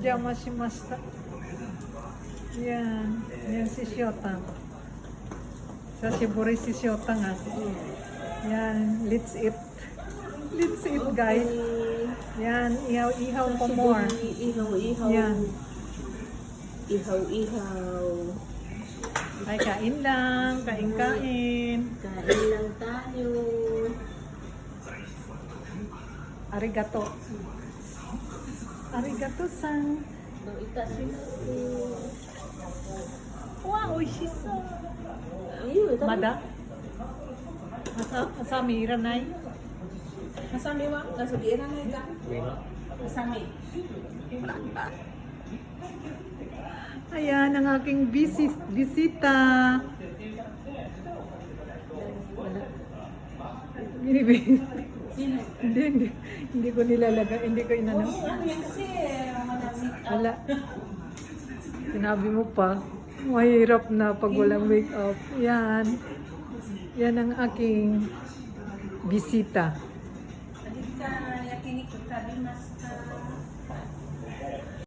Onjama shimashita. Yan. Yan si Shota. Sashiburi si Shota nga. Yan. Let's eat. Let's eat, guys. Yan. Ihaw-ihaw pa more. Ihaw-ihaw. Yan. Ihaw-ihaw. Ay, kain lang. Kain-kain. Kain lang tayo. Arigato. Arigato-san. Nang itasunaku. Wow, oishiso. Ayun, Mada? Masami iranay? Masami wa? Nasudiran na ika? Masami. Ayan ang aking bisita. Wala. Sino? Hindi ko nilalagay, hindi ko inano. Ano yan kasi? Wala. Sinabi mo pa, mahirap na pag walang wake up. Yan. Yan ang aking bisita. Adit ka, yakinik ka, mas